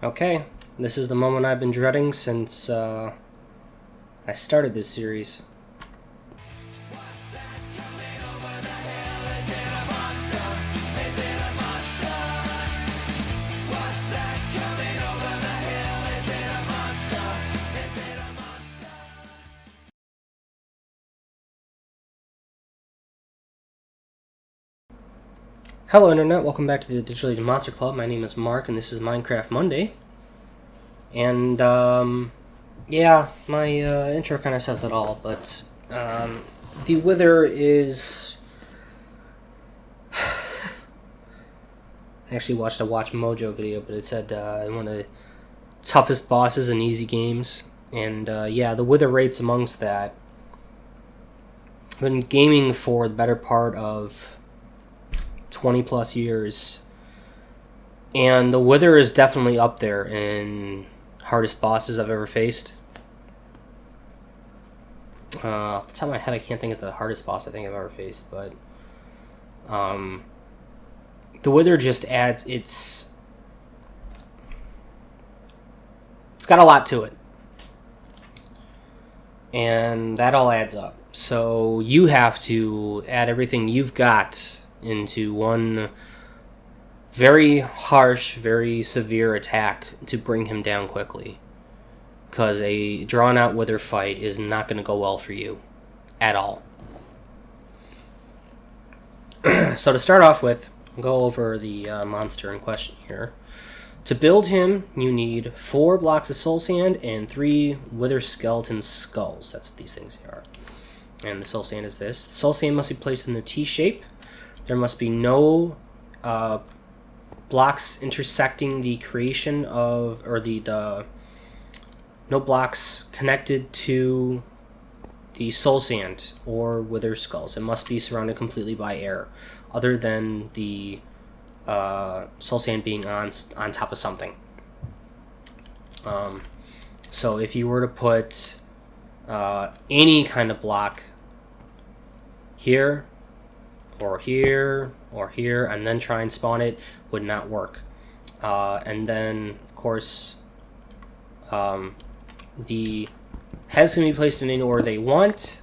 Okay, this is the moment I've been dreading since I started this series. Hello Internet, welcome back to the Digital Age Monster Club. My name is Mark and this is Minecraft Monday. And, yeah, my intro kind of says it all, but the Wither is... I actually watched a Watch Mojo video, but it said one of the toughest bosses in easy games. And, yeah, the Wither rates amongst that. I've been gaming for the better part of 20 plus years, and the Wither is definitely up there in hardest bosses I've ever faced. Off the top of my head, I can't think of the hardest boss I think I've ever faced, but the Wither just adds it's got a lot to it, and that all adds up. So you have to add everything you've got into one very harsh, very severe attack to bring him down quickly. Because a drawn-out Wither fight is not going to go well for you at all. So to start off with, I'll go over the monster in question here. To build him, you need 4 blocks of soul sand and 3 Wither skeleton skulls. That's what these things are. And the soul sand is this. The soul sand must be placed in the T shape. There must be no blocks intersecting the creation of, or no blocks connected to the soul sand or Wither skulls. It must be surrounded completely by air, other than the soul sand being on top of something. So if you were to put any kind of block here, or here, or here, and then try and spawn it, would not work. And then, of course, the heads can be placed in any order they want,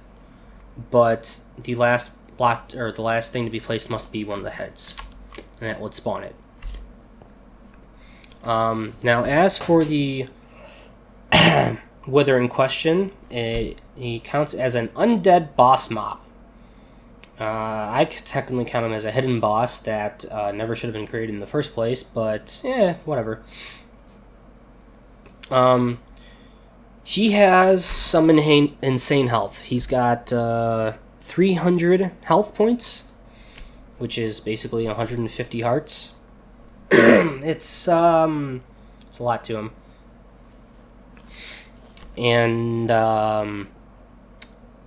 but the last block, or the last thing to be placed, must be one of the heads, and that would spawn it. Now, as for the Wither in question, he counts as an undead boss mob. I could technically count him as a hidden boss that never should have been created in the first place, but whatever. He has some insane health. He's got 300 health points, which is basically 150 hearts. It's a lot to him. And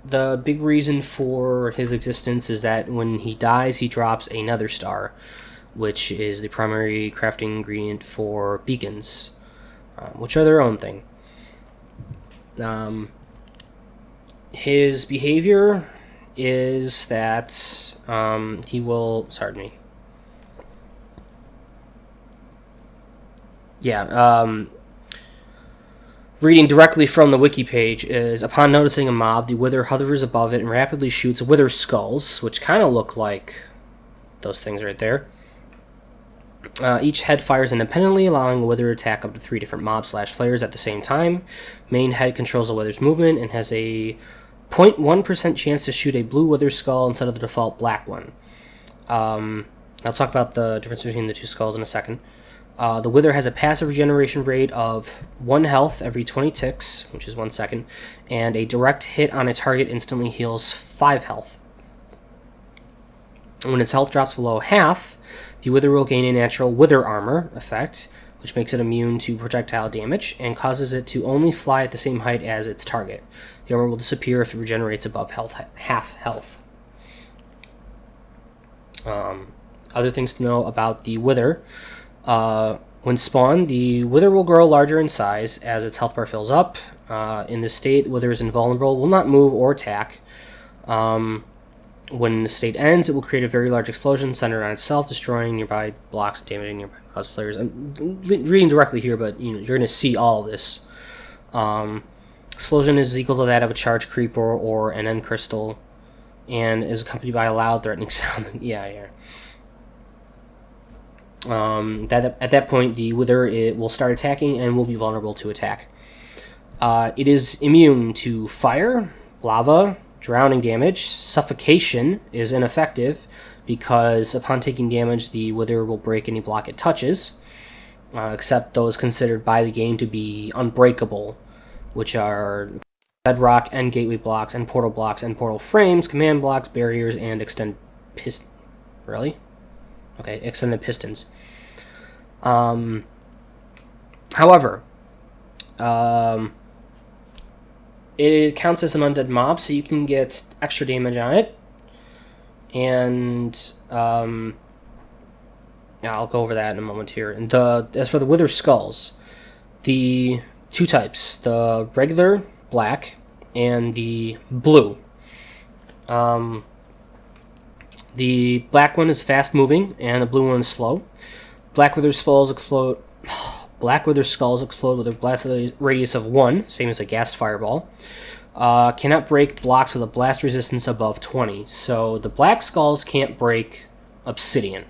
the big reason for his existence is that when he dies, he drops a nether star, which is the primary crafting ingredient for beacons, which are their own thing. His behavior is that he will... reading directly from the wiki page is, upon noticing a mob, the Wither hovers above it and rapidly shoots Wither skulls, which kind of look like those things right there. Each head fires independently, allowing a Wither to attack up to 3 different mobs/players at the same time. Main head controls the Wither's movement and has a 0.1% chance to shoot a blue Wither skull instead of the default black one. I'll talk about the difference between the two skulls in a second. The Wither has a passive regeneration rate of 1 health every 20 ticks, which is 1 second, and a direct hit on a target instantly heals 5 health. When its health drops below half, the Wither will gain a natural Wither armor effect, which makes it immune to projectile damage and causes it to only fly at the same height as its target. The armor will disappear if it regenerates above half health. Other things to know about the Wither. When spawned, the Wither will grow larger in size as its health bar fills up. In this state, Wither is invulnerable, will not move or attack. When the state ends, it will create a very large explosion centered on itself, destroying nearby blocks, damaging nearby cosplayers. I'm reading directly here, but you're going to see all of this. Explosion is equal to that of a charged creeper or an end crystal, and is accompanied by a loud, threatening sound. Yeah. At that point, the Wither will start attacking and will be vulnerable to attack. It is immune to fire, lava, drowning damage. Suffocation is ineffective because upon taking damage, the Wither will break any block it touches, except those considered by the game to be unbreakable, which are bedrock, end gateway blocks, and portal frames, command blocks, barriers, and extended pistons. Really? Okay, extended pistons. However, it counts as an undead mob, so you can get extra damage on it. And yeah, I'll go over that in a moment here. And as for the Wither Skulls, the two types, the regular black and the blue. The black one is fast moving and the blue one is slow. Black Wither Skulls explode with a blast radius of 1, same as a gas fireball. Cannot break blocks with a blast resistance above 20. So the black skulls can't break obsidian.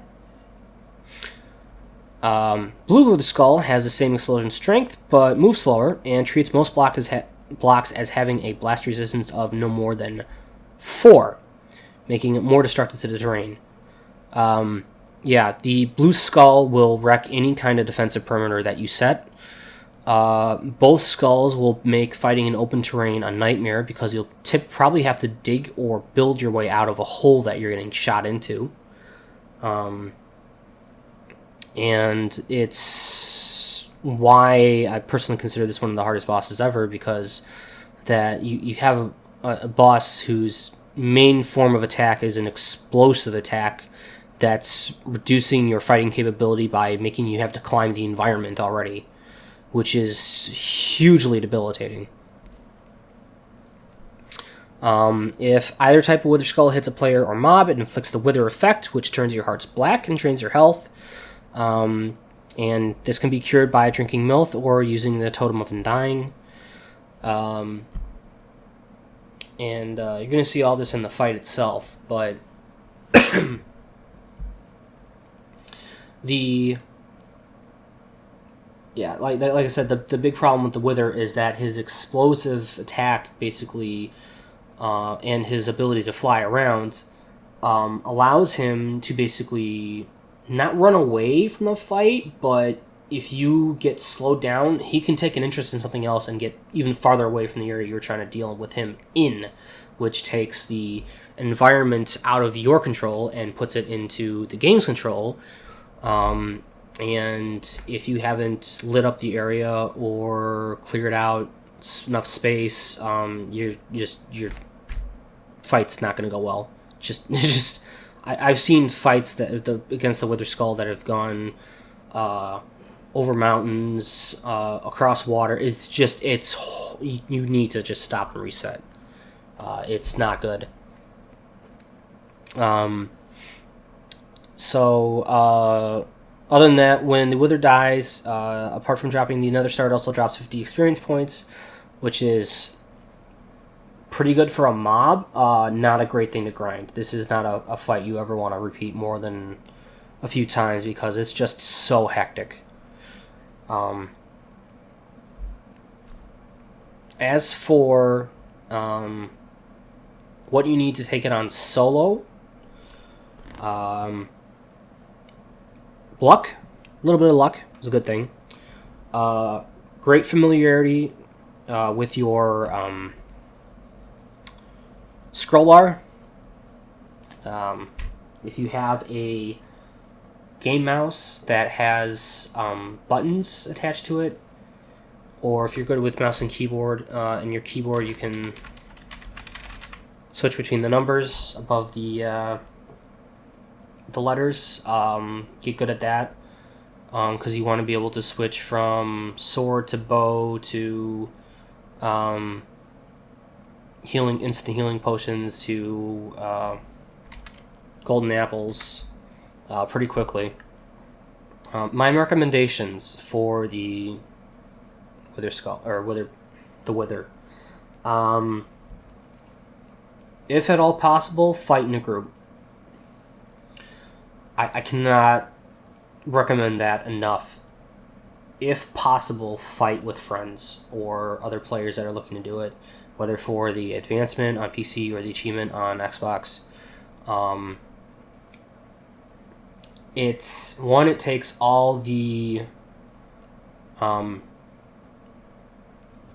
Blue Wither Skull has the same explosion strength, but moves slower and treats most blocks as having a blast resistance of no more than 4, making it more destructive to the terrain. Yeah, the blue skull will wreck any kind of defensive perimeter that you set. Both skulls will make fighting in open terrain a nightmare because you'll probably have to dig or build your way out of a hole that you're getting shot into. And it's why I personally consider this one of the hardest bosses ever, because that you have a boss whose main form of attack is an explosive attack that's reducing your fighting capability by making you have to climb the environment already, which is hugely debilitating. If either type of Wither Skull hits a player or mob, it inflicts the Wither effect, which turns your hearts black and drains your health. And this can be cured by drinking milk or using the Totem of Undying. And you're going to see all this in the fight itself, but like I said, the big problem with the Wither is that his explosive attack basically, and his ability to fly around, allows him to basically not run away from the fight, but if you get slowed down, he can take an interest in something else and get even farther away from the area you're trying to deal with him in, which takes the environment out of your control and puts it into the game's control. And if you haven't lit up the area or cleared out enough space, your fight's not going to go well. I've seen fights against the Wither Skull that have gone over mountains, across water. You need to just stop and reset. It's not good. Other than that, when the Wither dies, apart from dropping the Nether Star, it also drops 50 experience points, which is pretty good for a mob. Not a great thing to grind. This is not a fight you ever want to repeat more than a few times because it's just so hectic. As for what you need to take it on solo, luck, a little bit of luck is a good thing. Great familiarity with your scroll bar. If you have a game mouse that has buttons attached to it, or if you're good with mouse and keyboard, and your keyboard you can switch between the numbers above the letters. Get good at that, because you want to be able to switch from sword to bow to instant healing potions to golden apples pretty quickly. My recommendations for the Wither Skull, or the Wither. If at all possible, fight in a group. I cannot recommend that enough. If possible, fight with friends or other players that are looking to do it, whether for the advancement on PC or the achievement on Xbox. It takes all the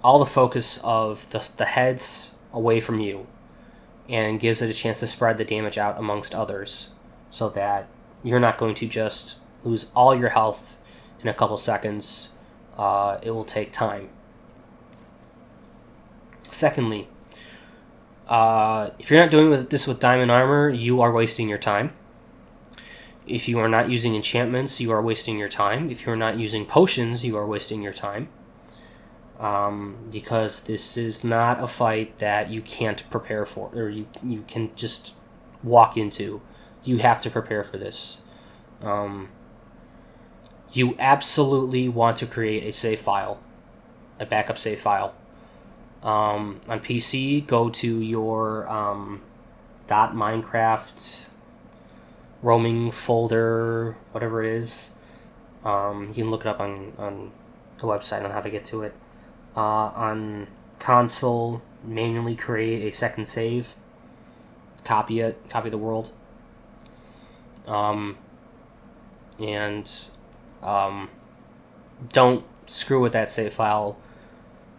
focus of the heads away from you, and gives it a chance to spread the damage out amongst others, so that you're not going to just lose all your health in a couple seconds. It will take time. Secondly, if you're not doing this with diamond armor, you are wasting your time. If you are not using enchantments, you are wasting your time. If you're not using potions, you are wasting your time. Because this is not a fight that you can't prepare for, or you can just walk into. You have to prepare for this. You absolutely want to create a save file, a backup save file. On PC, go to your .minecraft roaming folder, whatever it is. You can look it up on the website on how to get to it. On console, manually create a second save. Copy the world. Don't screw with that save file,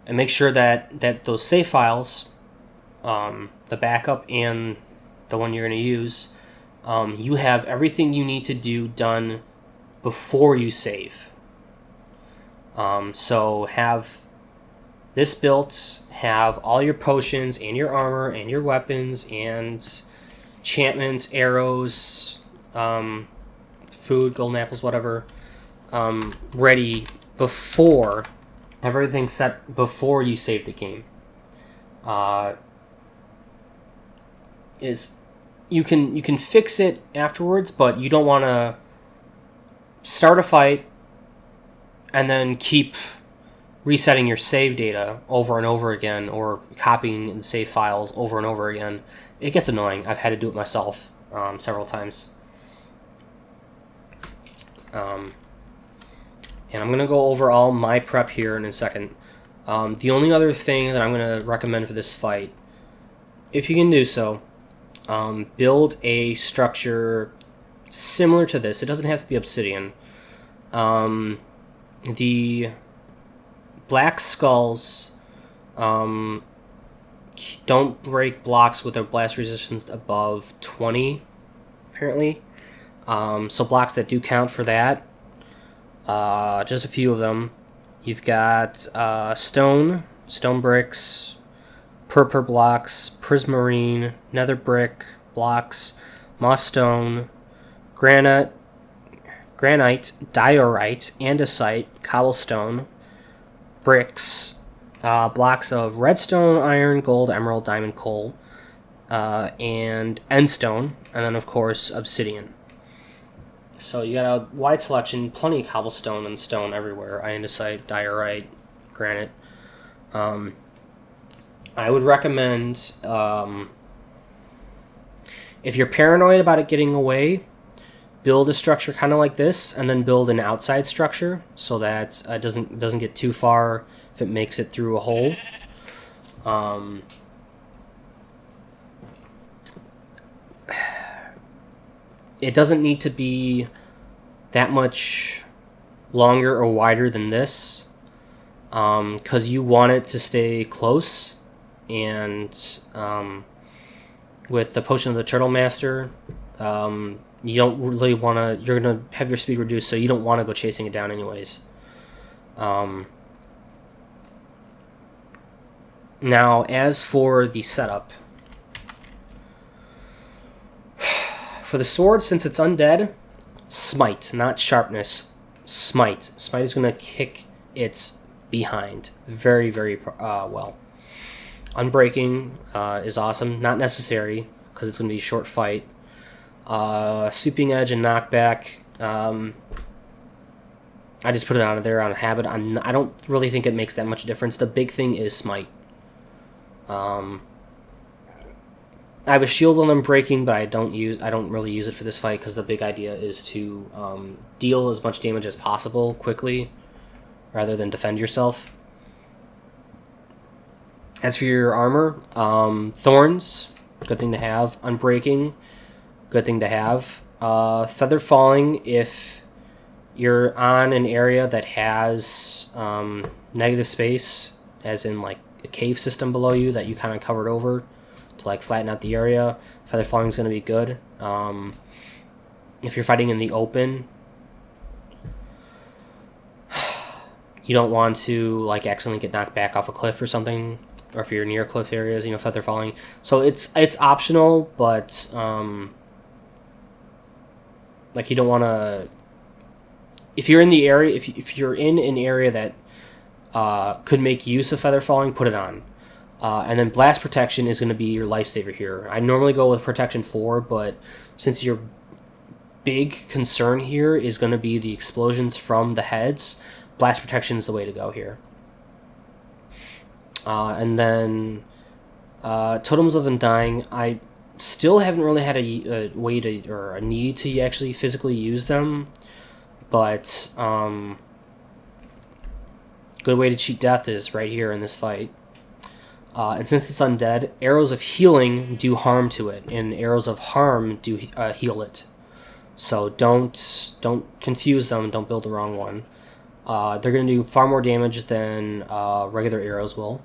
and make sure that those save files, the backup and the one you're going to use, you have everything you need to do done before you save. So have this built, have all your potions and your armor and your weapons and enchantments, arrows, food, golden apples, whatever, ready before, have everything set before you save the game. You can fix it afterwards, but you don't want to start a fight and then keep resetting your save data over and over again, or copying the save files over and over again. It gets annoying. I've had to do it myself several times. And I'm going to go over all my prep here in a second. The only other thing that I'm going to recommend for this fight, if you can do so, build a structure similar to this. It doesn't have to be obsidian. The black skulls don't break blocks with their blast resistance above 20, apparently. So blocks that do count for that, just a few of them. You've got stone bricks, purple blocks, prismarine, nether brick blocks, moss stone, granite, diorite, andesite, cobblestone, bricks, blocks of redstone, iron, gold, emerald, diamond, coal, and endstone, and then of course obsidian. So you got a wide selection, plenty of cobblestone and stone everywhere, andesite, diorite, granite. I would recommend, if you're paranoid about it getting away, build a structure kind of like this, and then build an outside structure so that it doesn't get too far if it makes it through a hole. It doesn't need to be that much longer or wider than this, because you want it to stay close. And with the Potion of the Turtle Master, you don't really want to, you're going to have your speed reduced, so you don't want to go chasing it down anyways. Now, as for the setup, for the sword, since it's undead, smite, not sharpness, smite. Smite is going to kick its behind very, very well. Unbreaking is awesome, not necessary, because it's going to be a short fight. Sweeping Edge and Knockback. I just put it on there on a habit. I don't really think it makes that much difference. The big thing is Smite. I have a shield when I'm breaking, but I don't really use it for this fight because the big idea is to deal as much damage as possible quickly, rather than defend yourself. As for your armor, Thorns, good thing to have. Unbreaking, good thing to have. Feather Falling, if you're on an area that has negative space, as in like a cave system below you that you kind of covered over to like flatten out the area, Feather Falling is going to be good. If you're fighting in the open, you don't want to like accidentally get knocked back off a cliff or something, or if you're near cliff areas, Feather Falling. So it's optional, but like you don't want to. If you're in the area, if you're in an area that could make use of Feather Falling, put it on. And then Blast Protection is going to be your lifesaver here. I normally go with Protection 4, but since your big concern here is going to be the explosions from the heads, Blast Protection is the way to go here. And then Totems of Undying, I still haven't really had a way to, or a need to actually physically use them, but good way to cheat death is right here in this fight. And since it's undead, arrows of healing do harm to it, and arrows of harm do heal it. So don't confuse them. Don't build the wrong one. They're going to do far more damage than regular arrows will.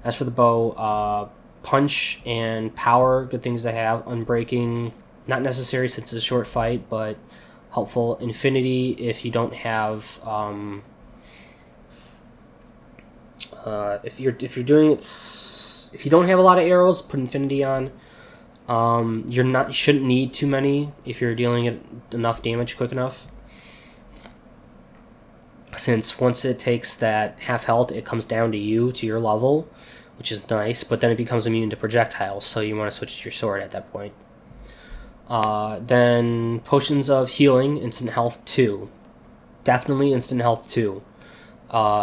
As for the bow, punch and power, good things to have. Unbreaking, not necessary since it's a short fight, but helpful. Infinity, if you don't have if you're doing it, if you don't have a lot of arrows, put Infinity on. You shouldn't need too many if you're dealing it enough damage quick enough. Since once it takes that half health, it comes down to you, to your level, which is nice, but then it becomes immune to projectiles, so you want to switch to your sword at that point. Then Potions of Healing, Instant Health 2. Definitely Instant Health 2.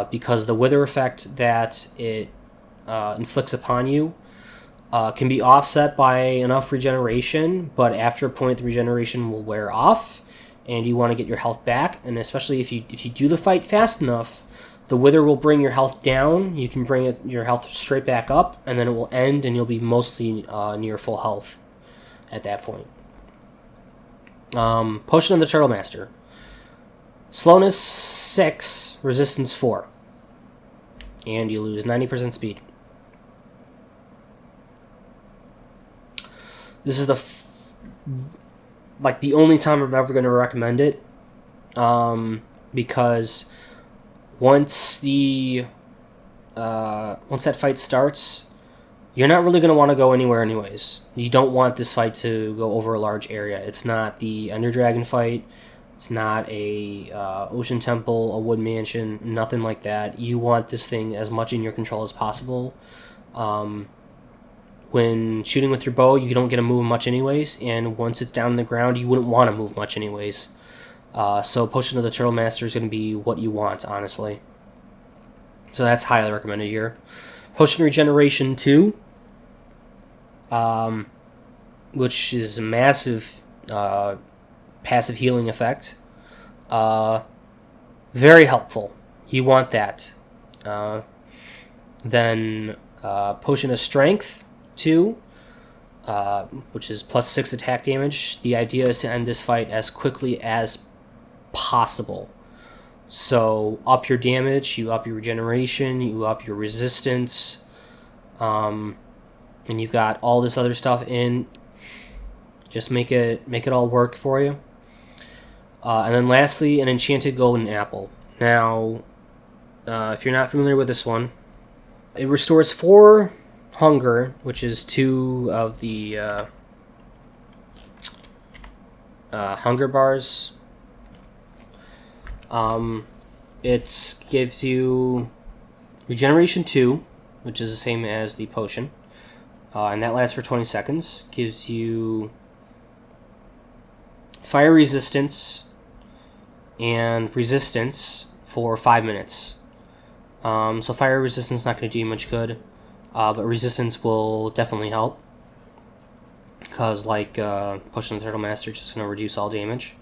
Because the wither effect that it inflicts upon you can be offset by enough regeneration, but after a point the regeneration will wear off, and you want to get your health back. And especially if you do the fight fast enough, the wither will bring your health down. You can bring your health straight back up, and then it will end, and you'll be mostly near full health at that point. Potion of the Turtle Master. Slowness 6, resistance 4. And you lose 90% speed. This is the only time I'm ever going to recommend it. Because once that fight starts, you're not really going to want to go anywhere anyways. You don't want this fight to go over a large area. It's not the Ender Dragon fight. It's not a Ocean Temple, a Wood Mansion, nothing like that. You want this thing as much in your control as possible. When shooting with your bow, you don't get to move much anyways, and once it's down on the ground, you wouldn't want to move much anyways. So Potion of the Turtle Master is going to be what you want, honestly. So that's highly recommended here. Potion Regeneration 2, which is a massive passive healing effect. Very helpful. You want that. Then Potion of Strength 2, which is plus 6 attack damage. The idea is to end this fight as quickly as possible. So up your damage, you up your regeneration, you up your resistance, and you've got all this other stuff in. Just make it all work for you. And then lastly, an Enchanted Golden Apple. Now, if you're not familiar with this one, it restores 4 hunger, which is 2 of the hunger bars. It gives you regeneration 2, which is the same as the potion, and that lasts for 20 seconds. Gives you fire resistance and resistance for 5 minutes. So fire resistance is not going to do you much good, but resistance will definitely help. Because like pushing the Turtle Master, just going to reduce all damage.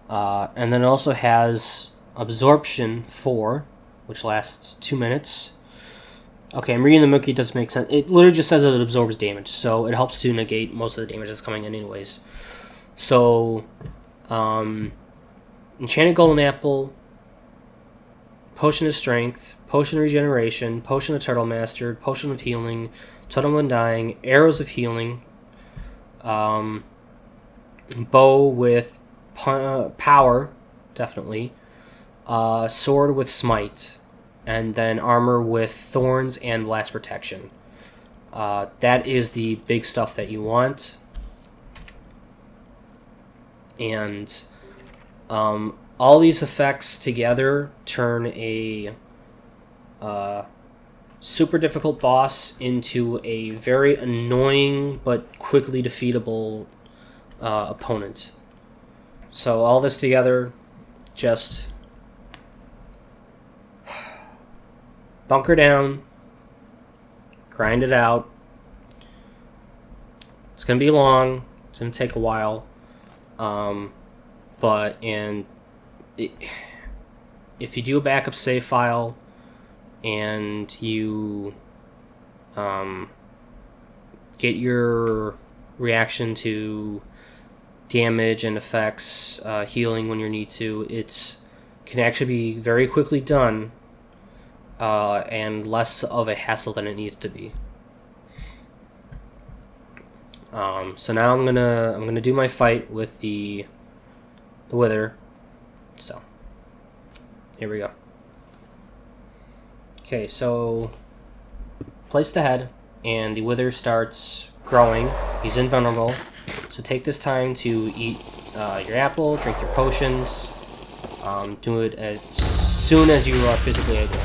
And then it also has Absorption 4, which lasts 2 minutes. Okay, I'm reading the Mookie, it doesn't make sense. It literally just says that it absorbs damage, so it helps to negate most of the damage that's coming in anyways. So, Enchanted Golden Apple, Potion of Strength, Potion of Regeneration, Potion of Turtle Master, Potion of Healing, Totem of Undying, Arrows of Healing, Bow with Power, definitely, Sword with Smite, and then Armor with Thorns and Blast Protection. That is the big stuff that you want. And all these effects together turn a super difficult boss into a very annoying but quickly defeatable opponent. So all this together, just bunker down, grind it out. It's going to be long. It's going to take a while. If you do a backup save file and you get your reaction to damage and effects, healing when you need to, it can actually be very quickly done and less of a hassle than it needs to be. So now I'm gonna do my fight with the Wither. So here we go. Okay, so place the head, and the Wither starts growing. He's invulnerable, so take this time to eat your apple, drink your potions. Do it as soon as you are physically able.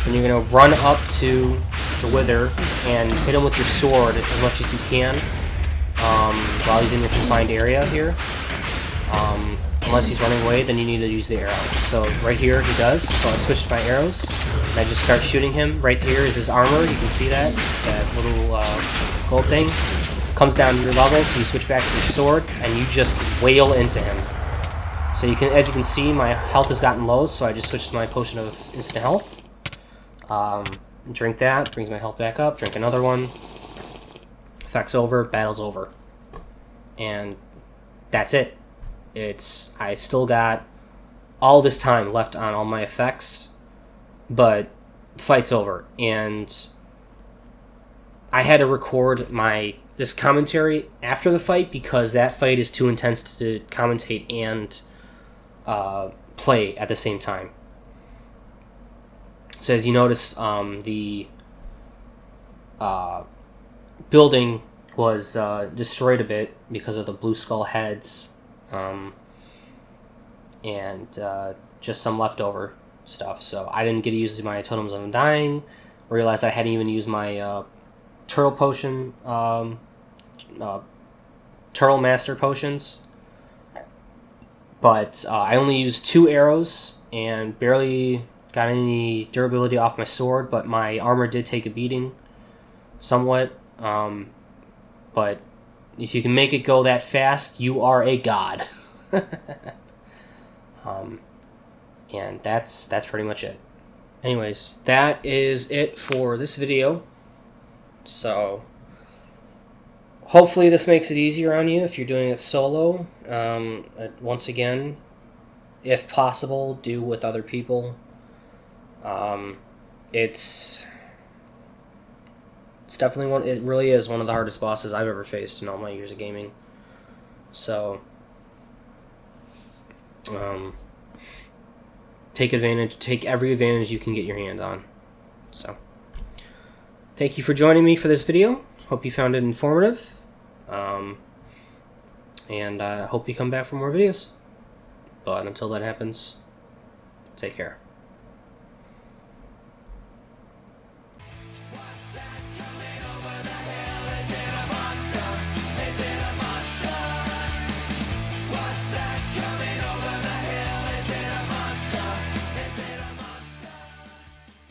And you're gonna run up to the Wither and hit him with your sword as much as you can while he's in your confined area here. Unless he's running away, then you need to use the arrow. So right here he does, so I switched my arrows, and I just start shooting him. Right here is his armor, you can see that little gold thing. Comes down to your level, so you switch back to your sword, and you just wail into him. So you can, as you can see, my health has gotten low, so I just switched to my potion of instant health. Drink that, brings my health back up, drink another one. Effects over, battle's over. And that's it. I still got all this time left on all my effects, but the fight's over. And I had to record this commentary after the fight because that fight is too intense to commentate and play at the same time. So as you notice, the building was destroyed a bit because of the blue skull heads, and just some leftover stuff. So I didn't get to use my Totems of Undying. I realized I hadn't even used my Turtle Potion, Turtle Master Potions. But I only used 2 arrows and barely got any durability off my sword, but my armor did take a beating somewhat. But if you can make it go that fast, you are a god. And that's pretty much it. Anyways, that is it for this video. So hopefully this makes it easier on you if you're doing it solo. Once again, if possible, do with other people. It's definitely it really is one of the hardest bosses I've ever faced in all my years of gaming. So take every advantage you can get your hand on. So thank you for joining me for this video. Hope you found it informative. And I hope you come back for more videos. But until that happens, take care.